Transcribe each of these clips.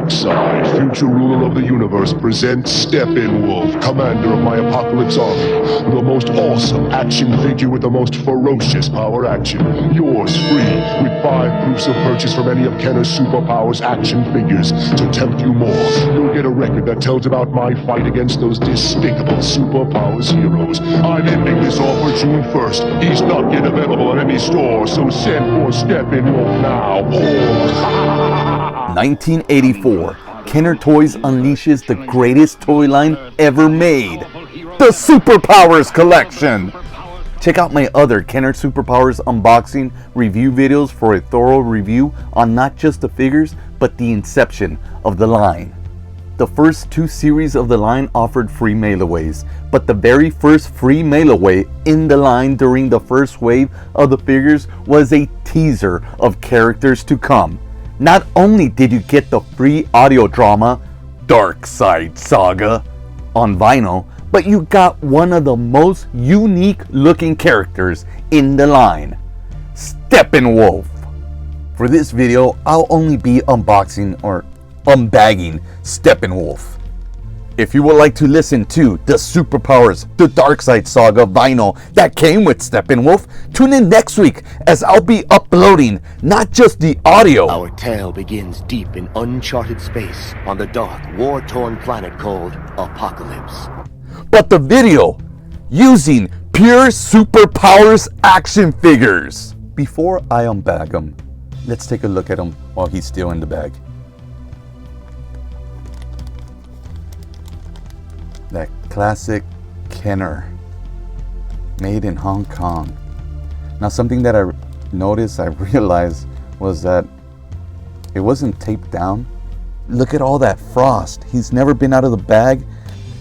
dark side, future ruler of the universe, presents Steppenwolf, commander of my apocalypse army. The most awesome action figure with the most ferocious power action. Yours free, with 5 proofs of purchase from any of Kenner's superpowers action figures. To tempt you more, you'll get a record that tells about my fight against those despicable superpowers heroes. I'm ending this offer June 1st. He's not yet available in any store, so send for Steppenwolf now. 1984, Kenner Toys unleashes the greatest toy line ever made, the Superpowers Collection. Check out my other Kenner Superpowers unboxing review videos for a thorough review on not just the figures, but the inception of the line. The first 2 series of the line offered free mailaways, but the very first free mailaway in the line during the first wave of the figures was a teaser of characters to come. Not only did you get the free audio drama, Dark Side Saga, on vinyl, but you got one of the most unique looking characters in the line, Steppenwolf. For this video, I'll only be unboxing or unbagging Steppenwolf. If you would like to listen to the Superpowers, the Dark Side Saga vinyl that came with Steppenwolf, tune in next week as I'll be uploading not just the audio. Our tale begins deep in uncharted space on the dark, war-torn planet called Apocalypse. But the video using pure Superpowers action figures. Before I unbag him, let's take a look at him while he's still in the bag. That classic Kenner, made in Hong Kong. Now something that I noticed, I realized, was that it wasn't taped down. Look at all that frost. He's never been out of the bag.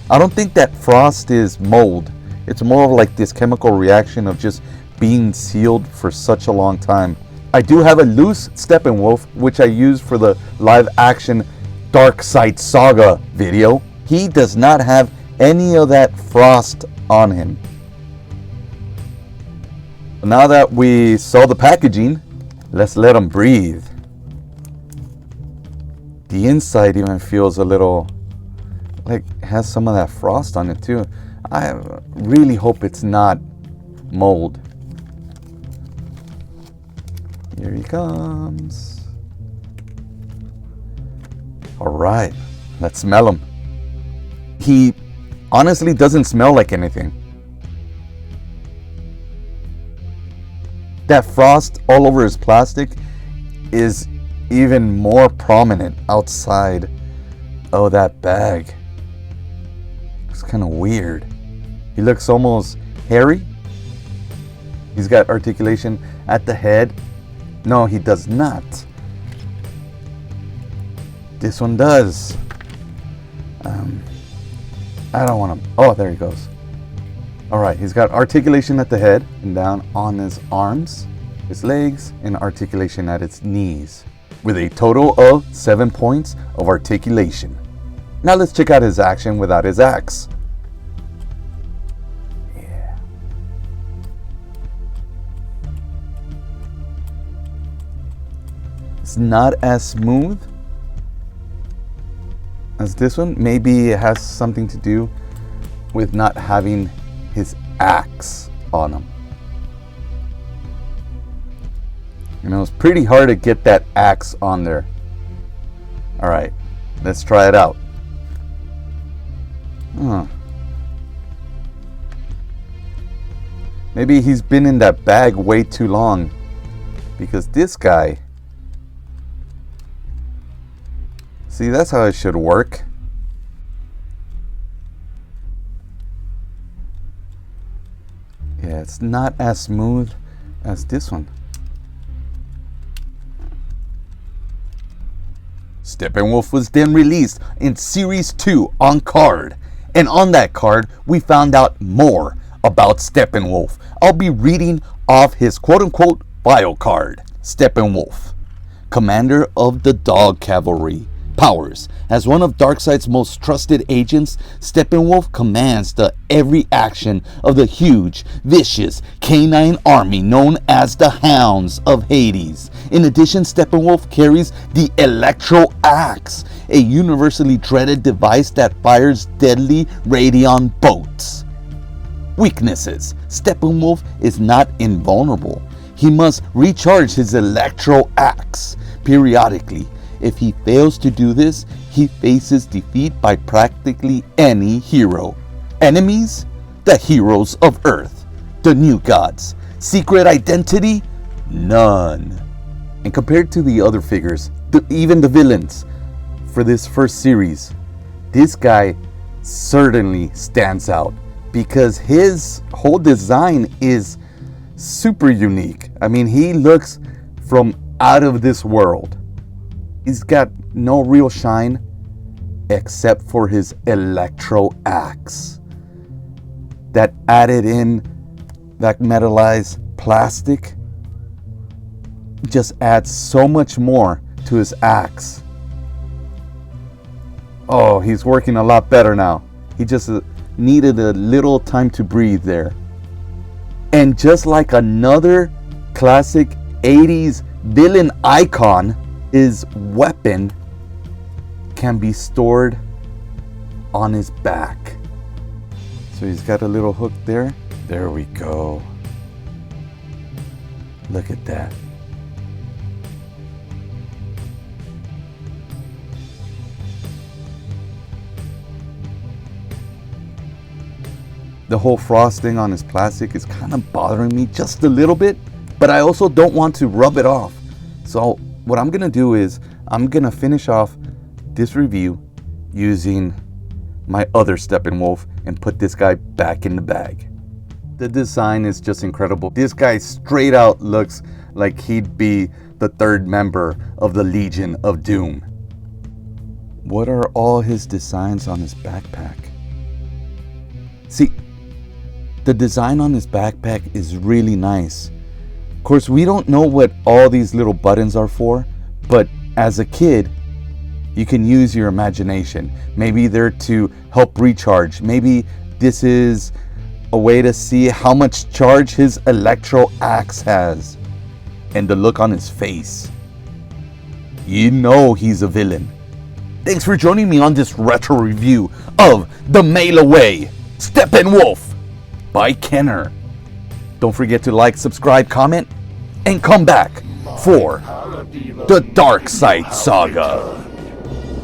I don't think that frost is mold. It's more of like this chemical reaction of just being sealed for such a long time. I do have a loose Steppenwolf, which I used for the live action Dark Side Saga video. He does not have any of that frost on him. Now that we saw the packaging, let's let him breathe. The inside even feels a little like has some of that frost on it too. I really hope it's not mold. Here he comes. All right, let's smell him. He honestly doesn't smell like anything. That frost all over his plastic is even more prominent outside of that bag. It's kind of weird. He looks almost hairy. He's got articulation at the head. No, he does not. This one does. I don't want to. Oh, there he goes. All right, he's got articulation at the head and down on his arms, his legs, and articulation at its knees, with a total of 7 points of articulation. Now let's check out his action without his axe. Yeah. It's not as smooth as this one. Maybe it has something to do with not having his axe on him. You know, it's pretty hard to get that axe on there. All right, let's try it out. Maybe he's been in that bag way too long, because this guy, see, that's how it should work. Yeah, it's not as smooth as this one. Steppenwolf was then released in Series 2 on card. And on that card, we found out more about Steppenwolf. I'll be reading off his quote-unquote bio card. Steppenwolf, commander of the Dog Cavalry, powers. As one of Darkseid's most trusted agents, Steppenwolf commands the every action of the huge, vicious, canine army known as the Hounds of Hades. In addition, Steppenwolf carries the Electro Axe, a universally dreaded device that fires deadly radion bolts. Weaknesses. Steppenwolf is not invulnerable. He must recharge his Electro Axe periodically. If he fails to do this, he faces defeat by practically any hero. Enemies? The heroes of Earth, the new gods. Secret identity? None. And compared to the other figures, even the villains for this first series, this guy certainly stands out because his whole design is super unique. I mean, he looks from out of this world. He's got no real shine except for his Electro Axe. That added in, that metallized plastic just adds so much more to his axe. Oh, he's working a lot better now. He just needed a little time to breathe there. And just like another classic 80s villain icon, his weapon can be stored on his back. So he's got a little hook there. There we go. Look at that. The whole frosting on his plastic is kind of bothering me just a little bit, but I also don't want to rub it off. So what I'm gonna do is I'm gonna finish off this review using my other Steppenwolf and put this guy back in the bag. The design is just incredible. This guy straight out looks like he'd be the third member of the Legion of Doom. What are all his designs on his backpack? See, the design on his backpack is really nice. Of course, we don't know what all these little buttons are for, but as a kid, you can use your imagination. Maybe they're to help recharge. Maybe this is a way to see how much charge his Electro Axe has. And the look on his face. You know he's a villain. Thanks for joining me on this retro review of the Mail Away Steppenwolf by Kenner. Don't forget to like, subscribe, comment, and come back for the Darkseid Saga.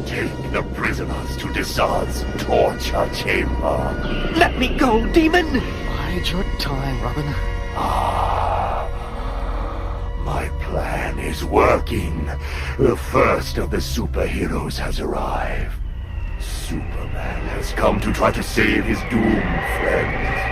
Take the prisoners to Desaad's torture chamber. Let me go, demon! Bide your time, Robin. My plan is working. The first of the superheroes has arrived. Superman has come to try to save his doomed friends.